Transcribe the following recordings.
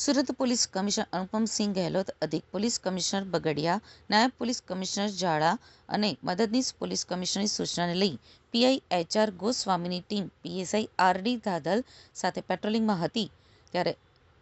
Surat police commissioner Anupamsinh Gehlot, અધિક police commissioner Bagadiya, નાયબ police commissioner ઝાડા અને મદદનીશ પોલીસ કમિશનરની સૂચનાને લઈ પીઆઈ એચ.આર. ગોસ્વામીની ટીમ પીએસઆઈ આર.ડી. ધાધલ સાથે પેટ્રોલિંગમાં હતી ત્યારે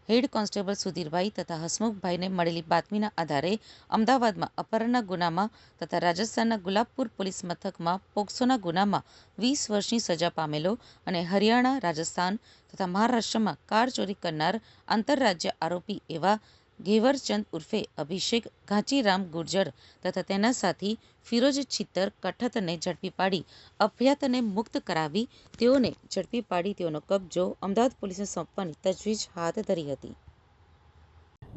હેડ કોન્સ્ટેબલ સુધીરભાઈ તથા હસમુખભાઈને મળેલી બાતમીના આધારે અમદાવાદમાં અપહરણના ગુનામાં તથા રાજસ્થાનના ગુલાબપુર પોલીસ મથકમાં પોક્સોના ગુનામાં 20 વર્ષની સજા પામેલો અને હરિયાણા, રાજસ્થાન તથા મહારાષ્ટ્રમાં કાર ચોરી કરનાર આંતરરાજ્ય આરોપી એવા ઘેવરચંદ ઉર્ફે અભિષેક ઘાંચીરામ ગુર્જર તથા તેના સાથી ફિરોજ છિત્તર કઠતને ઝડપી પાડી અભ્યાતને મુક્ત કરાવી તેઓને ઝડપી પાડી તેઓનો કબજો અમદાવાદ પોલીસને સોંપવાની તજવીજ હાથ ધરી હતી.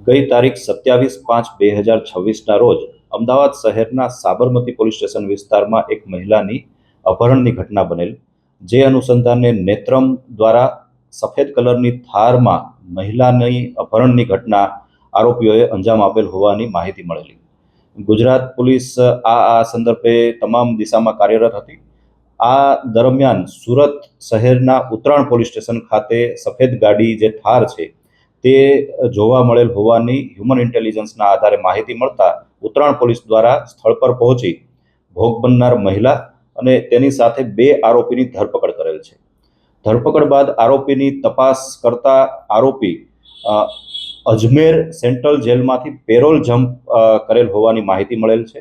ગઈ તારીખ 27/5/2026ના રોજ અમદાવાદ શહેરના સાબરમતી પોલીસ સ્ટેશન વિસ્તારમાં એક મહિલાની અપહરણની ઘટના બનેલ, જે અનુસંધાને નેત્રમ દ્વારા સફેદ કલરની થારમાં મહિલાની અપહરણની ઘટના આરોપીઓએ અંજામ આપેલ હોવાની માહિતી મળેલી. ગુજરાત પોલીસ આ સંદર્ભે તમામ દિશામાં કાર્યરત હતી. આ દરમિયાન સુરત શહેરના ઉત્તરાણ પોલીસ સ્ટેશન ખાતે સફેદ ગાડી જે થાર છે તે જોવા મળેલ હોવાની હ્યુમન ઇન્ટેલિજન્સના આધારે માહિતી મળતા ઉત્તરાણ પોલીસ દ્વારા સ્થળ પર પહોંચી ભોગ બનનાર મહિલા અને તેની સાથે 2 આરોપીની ધરપકડ કરેલ છે. ધરપકડ બાદ આરોપીની તપાસ કરતા આરોપી અજમેર સેન્ટ્રલ જેલમાંથી પેરોલ જમ્પ કરેલ હોવાની માહિતી મળેલ છે.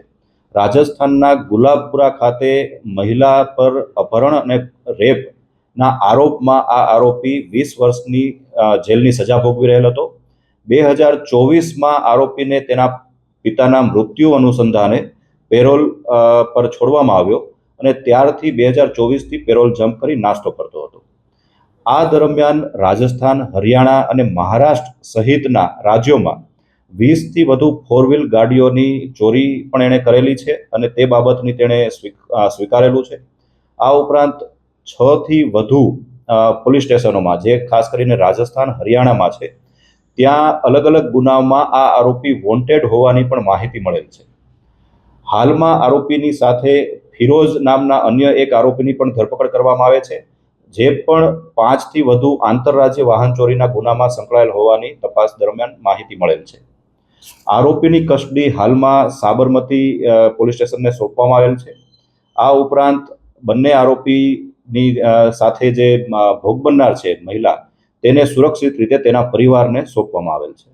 રાજસ્થાનના ગુલાબપુરા ખાતે મહિલા પર અપહરણ અને રેપના આરોપમાં આ આરોપી 20 વર્ષની જેલની સજા ભોગવી રહેલ હતો. 2024માં આરોપીને તેના પિતાના મૃત્યુ અનુસંધાને પેરોલ પર છોડવામાં આવ્યો અને ત્યારથી 2024થી પેરોલ જમ્પ કરી નાસ્તો કરતો હતો. આ દરમિયાન રાજસ્થાન, હરિયાણા અને મહારાષ્ટ્ર સહિતના રાજ્યોમાં 20થી વધુ 4 વ્હીલ ગાડીઓની ચોરી પણ એણે કરેલી છે અને તે બાબતની તેણે સ્વીકારેલું છે. આ ઉપરાંત 6થી વધુ પોલીસ સ્ટેશનોમાં, જે ખાસ કરીને રાજસ્થાન, હરિયાણામાં છે, ત્યાં અલગ અલગ ગુનાઓમાં આ આરોપી વોન્ટેડ હોવાની પણ માહિતી મળેલ છે. હાલમાં આરોપીની સાથે ફિરોઝ નામના અન્ય એક આરોપીની પણ ધરપકડ કરવામાં આવે છે, જે પણ 5થી વધુ આંતરરાજ્ય વાહન ચોરીના ગુનામાં સંકળાયેલ હોવાની તપાસ દરમિયાન માહિતી મળેલ છે. આરોપીની કસ્ટડી હાલમાં સાબરમતી પોલીસ સ્ટેશનને સોંપવામાં આવેલ છે. આ ઉપરાંત બંને આરોપીની સાથે જે ભોગ બનનાર છે મહિલા, તેને સુરક્ષિત રીતે તેના પરિવારને સોંપવામાં આવેલ છે.